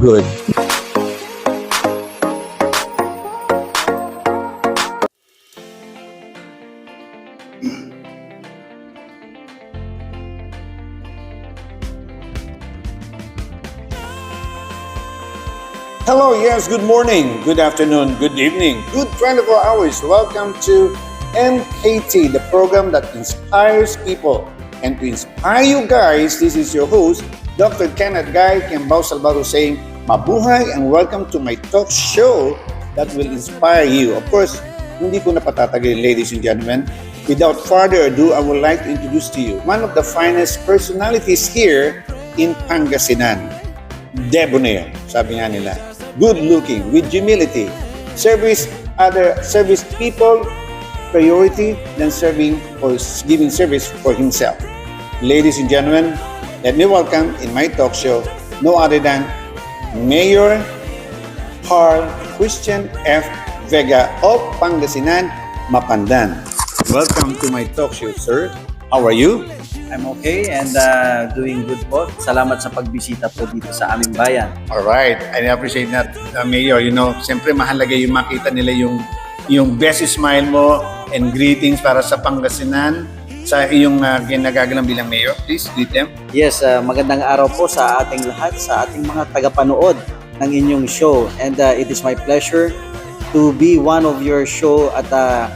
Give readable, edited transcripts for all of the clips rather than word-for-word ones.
good. Hello, yes, good morning, good afternoon, good evening, good 24 hours. Welcome to MKT, the program that inspires people. And to inspire you guys, this is your host, Dr. Kenneth P.Vega saying, mabuhay and welcome to my talk show that will inspire you. Of course, hindi ko na patatagalin, ladies and gentlemen. Without further ado, I would like to introduce to you one of the finest personalities here in Pangasinan. Debonair, sabi nga nila. Good looking, with humility, service people priority than serving or giving service for himself. Ladies and gentlemen, let me welcome in my talk show no other than Mayor Karl Christian F. Vega of Pangasinan, Mapandan. Welcome to my talk show, sir. How are you? I'm okay and doing good po. Salamat sa pagbisita po dito sa aming bayan. Alright, I appreciate that, Mayor. You know, siyempre mahalaga yung makita nila yung best smile mo and greetings para sa Pangasinan sa iyong ginagagalang bilang Mayor. Please greet them. Yes, magandang araw po sa ating lahat, sa ating mga tagapanood ng inyong show. And it is my pleasure to be one of your show at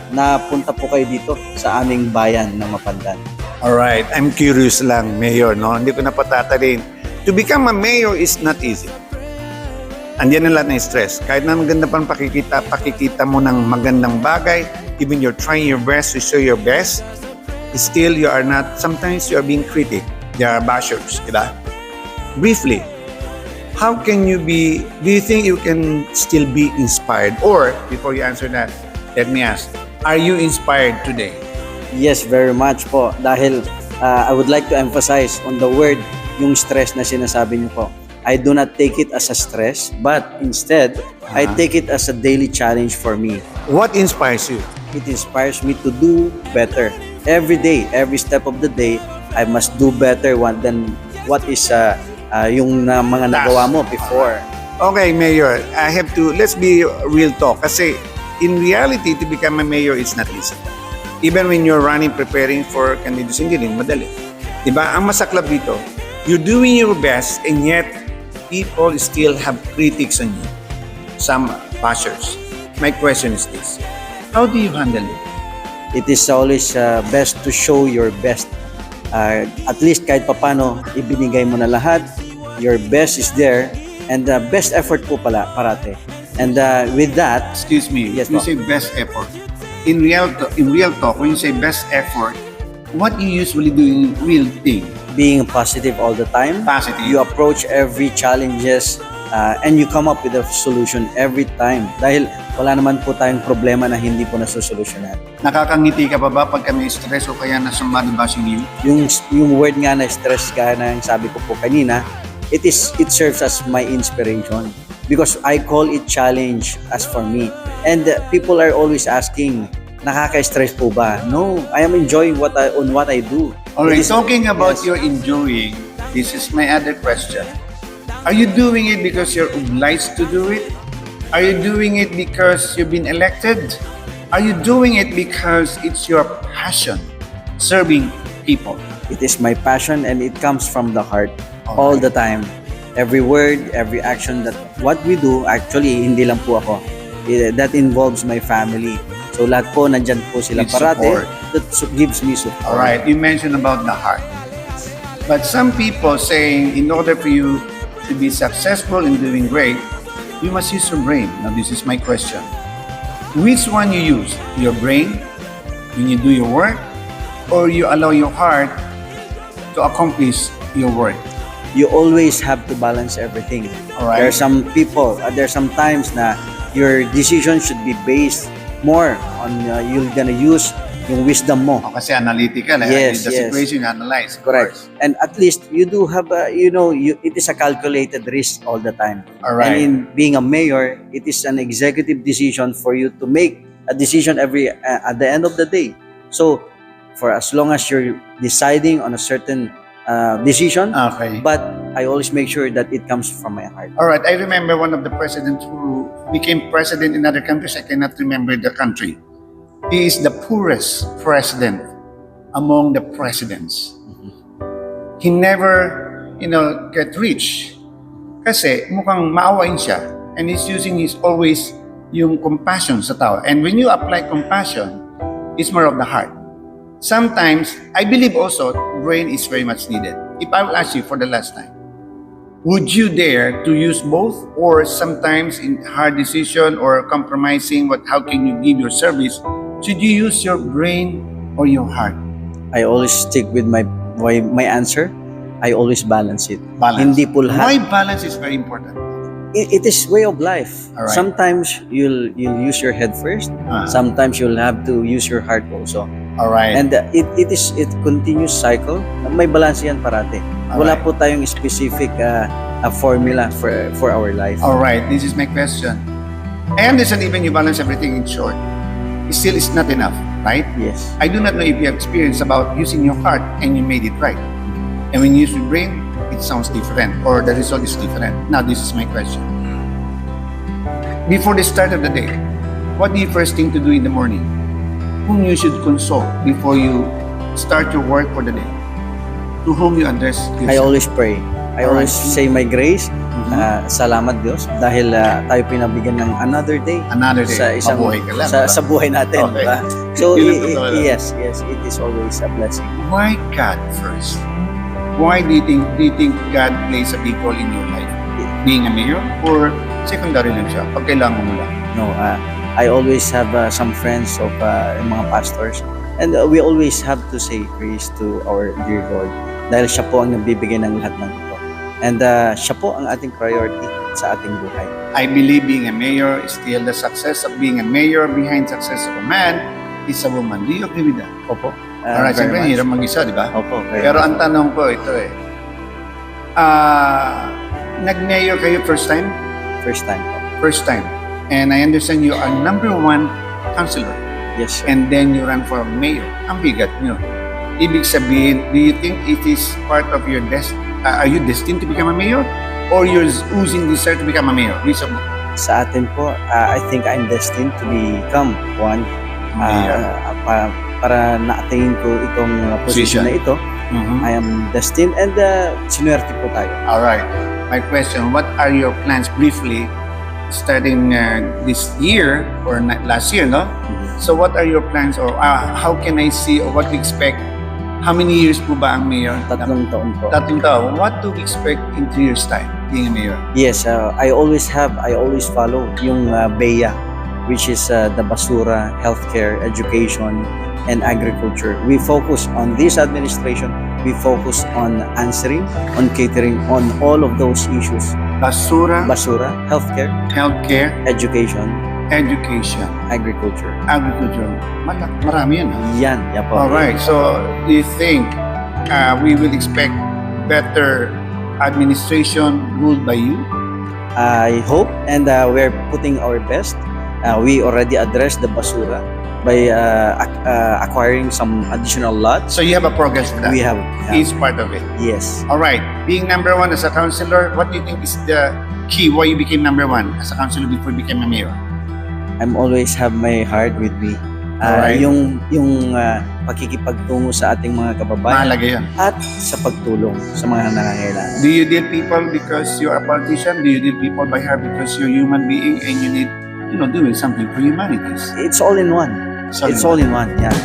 napunta po kayo dito sa aming bayan ng Mapandan. Alright, I'm curious lang, Mayor, no? Hindi ko na patatarin. To become a mayor is not easy. Andiyan na lahat ng stress. Kahit na maganda pang pakikita mo ng magandang bagay, even you're trying your best to show your best, still you are not, sometimes you are being critic. There are bashers, diba? Briefly, how can you be, do you think you can still be inspired? Or, before you answer that, let me ask, are you inspired today? Yes, very much po. Dahil I would like to emphasize on the word, yung stress na sinasabi niyo po. I do not take it as a stress, but instead, I take it as a daily challenge for me. What inspires you? It inspires me to do better. Every day, every step of the day, I must do better than what is yung mga nagawa mo before. Okay, Mayor, I have to, let's be real talk. Kasi in reality, to become a mayor, it's not easy. Even when you're running, preparing for candidacy, hindi rin madali. Diba? Ang masaklap dito, you're doing your best and yet people still have critics on you. Some bashers. My question is this, how do you handle it? It is always best to show your best. At least kahit papano, ibinigay mo na lahat. Your best is there and best effort po pala parate. And with that, Excuse me, yes, you po. say best effort. In real talk, when you say best effort, what you usually do in real thing? Being positive all the time. Positive. You approach every challenges and you come up with a solution every time. Dahil wala naman po tayong problema na hindi po nasusolusyonan. Nakakangiti ka pa ba pagka may stress o kaya na somebody bashing you? Yung word nga na stress, kaya na yung sabi ko po kanina, it serves as my inspiration. Because I call it challenge as for me. And people are always asking, nakaka-stress po ba? No, I am enjoying what I do. Alright, talking about yes. your enjoying, this is my other question. Are you doing it because you're obliged to do it? Are you doing it because you've been elected? Are you doing it because it's your passion, serving people? It is my passion and it comes from the heart all the time. Every word, every action that what we do, actually, hindi lang po ako. That involves my family. So lahat po, nandyan po sila It's parate. support. That gives me support. Alright, you mentioned about the heart. But some people saying in order for you to be successful in doing great, you must use your brain. Now this is my question. Which one you use? Your brain when you do your work, or you allow your heart to accomplish your work? You always have to balance everything. Alright. There are some people, there are some times na your decision should be based more on you're gonna use yung wisdom mo. Kasi analytical, Yes, the yes. situation you analyze. of Correct. course. And at least you do have it is a calculated risk all the time. Alright. And in being a mayor, it is an executive decision for you to make a decision at the end of the day. So for as long as you're deciding on a certain decision, Okay. but I always make sure that it comes from my heart. All right. I remember one of the presidents who became president in other countries. I cannot remember the country. He is the poorest president among the presidents. He never, get rich. Kasi mukhang maawain siya. And he's using his always yung compassion sa tao. And when you apply compassion, it's more of the heart. Sometimes, I believe also, brain is very much needed. If I will ask you for the last time, would you dare to use both? Or sometimes in hard decision or compromising, how can you give your service? Should you use your brain or your heart? I always stick with my answer. I always balance it. Balance. Hindi po lahat. Why balance is very important? It is way of life. All right. Sometimes you'll use your head first. Sometimes you'll have to use your heart also. All right. And it continuous cycle. May balance yan parate. Wala Alright. po tayong specific formula for our life. All right. This is my question. I understand even you balance everything in short. It still is not enough, right? Yes. I do not know if you have experience about using your heart and you made it right. And when you use your brain, it sounds different or the result is different. Now, this is my question. Before the start of the day, what do you first thing to do in the morning? Whom you should consult before you start your work for the day? To whom you address yourself? I always pray. I Alright. always say my grace. Salamat Diyos dahil tayo pinabigyan ng another day. Another day. Sa isang Mabuhay ka lang, sa, diba? sa buhay natin, Okay. diba? So Yun ang totoo lang. yes, it is always a blessing. Why God first? Why do you think God plays a big role in your life? Being a mayor or secondary lang siya? Pag kailangan mo lang. No, I always have some friends of mga pastors, and we always have to say praise to our dear Lord dahil siya po ang nagbibigay ng lahat ng ito. And siya po ang ating priority sa ating buhay. I believe being a mayor is still the success of being a mayor. Behind success of a man is a woman. Do you agree with that? Opo. Alright, Very siyempre, much. hirap mag-isa, di ba? Opo. very Pero much. ang tanong ko ito nag-mayor kayo first time? First time po. First time. And I understand you are number 1 councilor. Yes, sir. And then you run for mayor. Ang bigat nyo. Ibig sabihin, do you think it is part of your are you destined to become a mayor? Or you're oozing desire to become a mayor? Which of them? Sa atin po, I think I'm destined to become one. Mayor. Para na-attain ko itong position na ito. Mhm. I am destined and sinuwerte po tayo. Alright. My question, what are your plans briefly starting this year or last year, no? So what are your plans or how can I see or what to expect? How many years po ba ang mayor? 3 taon po. 3 taon. What do we expect in 3 years time being a mayor? Yes, I always follow yung P.Vega, which is the basura, healthcare, education, and agriculture. We focus on this administration. We focus on answering, on catering, on all of those issues. Basura, Basura, healthcare, healthcare, education, education, agriculture. agriculture. Marami yan. Yan po. Alright. So do you think we will expect better administration ruled by you? I hope and we're putting our best. We already addressed the basura by acquiring some additional lots. So you have a progress with that. We have He's part of it. yes. All right. Being number 1 as a councilor, what do you think is the key why you became number 1 as a councilor before you became a mayor? I'm always have my heart with me. Alright. Yung pakikipagtungo sa ating mga kababayan Mahalaga yan. at sa pagtulong sa mga nangangailangan. Do you deal people because you're a politician? Do you deal people by heart because you're a human being and you need, doing something for humanities? It's all in one. It's all in one. Yeah.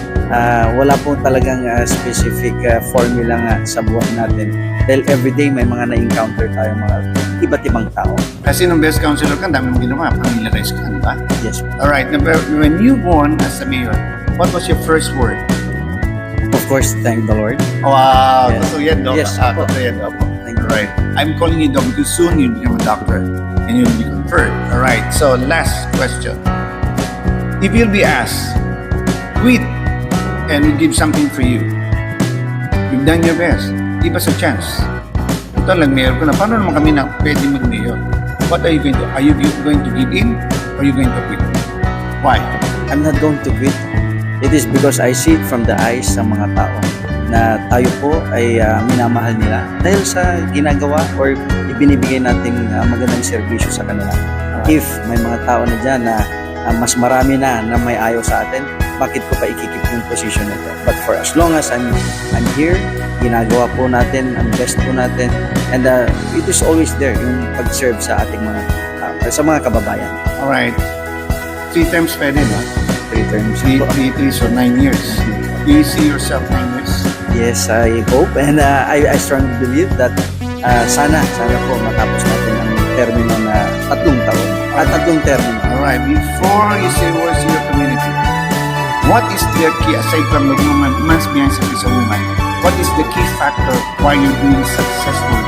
Wala po talagang specific formula nga sa buhay natin. Dahil everyday may mga na-encounter tayo mga iba't ibang tao. Kasi nung best councilor ka, dami mong ginawa. Pamilya-rise ka, di ba? Yes. Alright. When you won as a mayor, what was your first word? Of course, thank the Lord. Wow. Yes. Totoo yan, Doc. Yes, Totoo yan, Doc. Thank you. Alright. I'm calling you Doc because soon you'll become a doctor and you'll be conferred. Alright. So, last question. If you'll be asked, quit and we'll give something for you. You've done your best. Give us a chance. Ito lang, mayor ko na. Paano naman kami na pwede mag-mayor? What are you going to do? Are you going to give in or are you going to quit? Why? I'm not going to quit It is because I see it from the eyes ng mga tao na tayo po ay minamahal nila dahil sa ginagawa or ibinibigay nating magandang serbisyo sa kanila. If may mga tao na dyan na mas marami na may ayaw sa atin, bakit ko pa ikikip yung position nito? But for as long as I'm here, ginagawa po natin, ang best po natin, and it is always there, yung pag-serve sa ating mga sa mga kababayan. Alright. 3 terms pwede, no? 3 terms. 3, so 9 years. Do you see yourself 9 years? Yes, I hope, and I strongly believe that sana po matapos natin ang termino na 3 taon at 3 termino. Alright, before you say words to your community, what is the key, aside from the man's behind is a woman, what is the key factor why you're being successful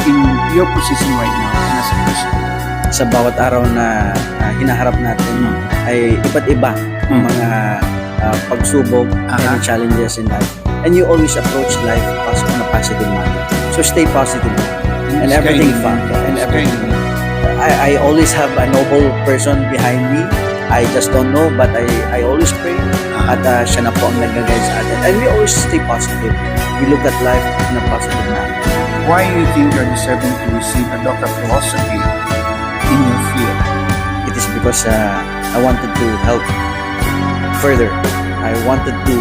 in your position right now as a person? Sa bawat araw na hinaharap natin ay iba't iba ang mga pagsubok and challenges in life. And you always approach life in a positive manner. So stay positive and everything fun. And everything. I always have a noble person behind me. I just don't know, but I always pray at siya na po ang nag-guide sa atin. And we always stay positive. We look at life in a positive manner. Why do you think you're deserving to receive a Doctor of Philosophy in your field? It is because I wanted to help further. I wanted to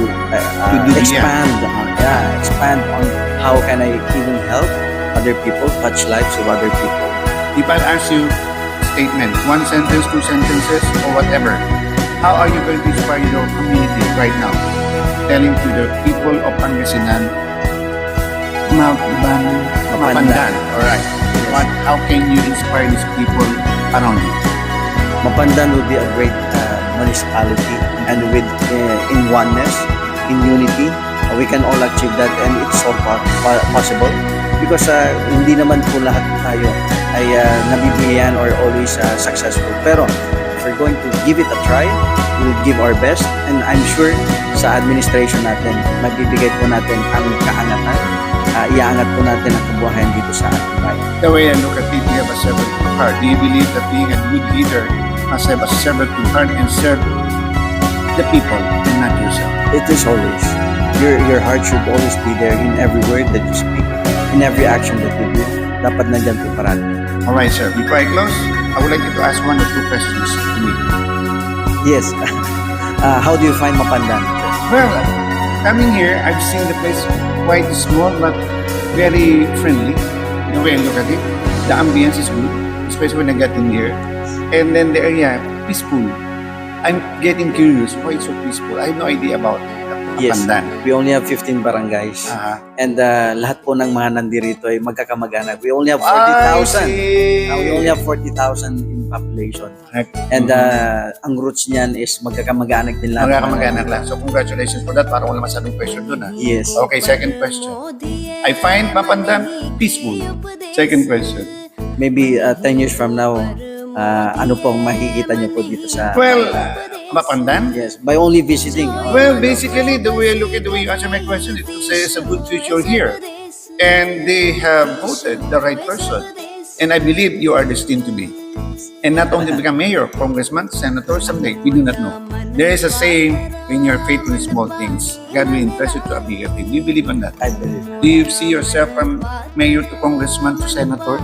expand on how can I even help other people, touch lives of other people. If I ask you a statement, 1 sentence, 2 sentences, or whatever, how are you going to inspire your community right now? Telling to the people of Pangasinan, Mapandan. Alright. How can you inspire these people around you? Mapandan would be a great municipality, and with in oneness, in unity, we can all achieve that, and it's so possible because hindi naman po lahat tayo ay nabibigyan or always successful. Pero if we're going to give it a try, we'll give our best, and I'm sure sa administration natin, magbibigay po natin ang kaangatan, iaangat po natin ang kabuhayan dito sa ating bayan. The way I look at it, you have a servanthood heart. Do you believe that being a good leader must have a servanthood heart and serve the people and not yourself? It is always. Your heart should always be there in every word that you speak, in every action that you do. Dapat nandyan po parati. Alright, sir. Before I close, I would like you to ask 1 or 2 questions to me. Yes. How do you find Mapandan? Well, coming here, I've seen the place quite small but very friendly. The way I look at it, the ambience is good, especially when I got in here. And then the area, peaceful. I'm getting curious, why it's so peaceful? I have no idea about Yes, Mapandan. we only have 15 barangays. And lahat po ng mga nandirito ay magkakamag-anak. We only have 40,000. We only have 40,000 in population. And ang roots niyan is magkakamag-anak din lahat. Magkakamag-anak lang. So congratulations for that. Parang wala masyadong question dun. Yes. Okay, second question. I find Mapandan peaceful. Second question. Maybe 10 years from now, ano pong makikita niyo po dito sa... Well, Mapandan? Yes, by only visiting. Well, basically, the way I look at the way you answer my question, it says a good future here. And they have voted the right person. And I believe you are destined to be. And not only become mayor, congressman, senator, someday, we do not know. There is a saying, when you're faithful in small things, God will entrust you to a bigger thing. Do you believe in that? I believe. Do you see yourself from mayor to congressman to senator?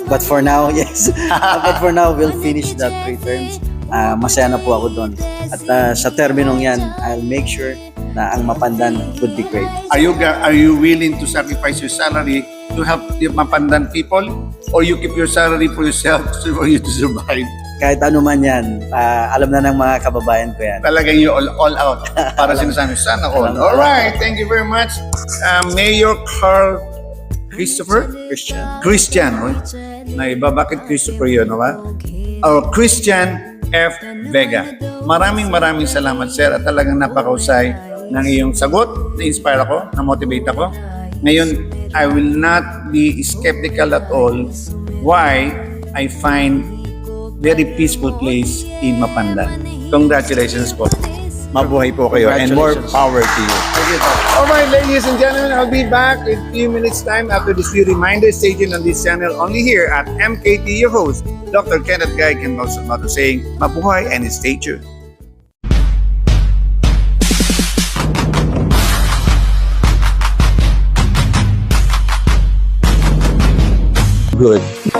But for now, yes. But for now, we'll finish the 3 terms. Masaya na po ako doon. At sa terminong yan, I'll make sure na ang Mapandan would be great. Are you willing to sacrifice your salary to help the Mapandan people? Or you keep your salary for yourself for you to survive? Kahit ano man yan, alam na ng mga kababayan ko yan. Talagang you all out para sinasabi, sana all. Alright, thank you very much. Mayor Karl Christian. Naiba, bakit Christopher yun, ba? Or Christian F. Vega. Maraming salamat, sir, at talagang napakausay ng iyong sagot. Na-inspire ako, na-motivate ako. Ngayon, I will not be skeptical at all why I find very peaceful place in Mapandan. Congratulations po. Mabuhay po kayo and more power to you. Alright, ladies and gentlemen, I'll be back in a few minutes time after this few reminders. Stay tuned on this channel only here at MKT, your host, Dr. Kenneth Guy Can also saying, mabuhay and stay tuned. good.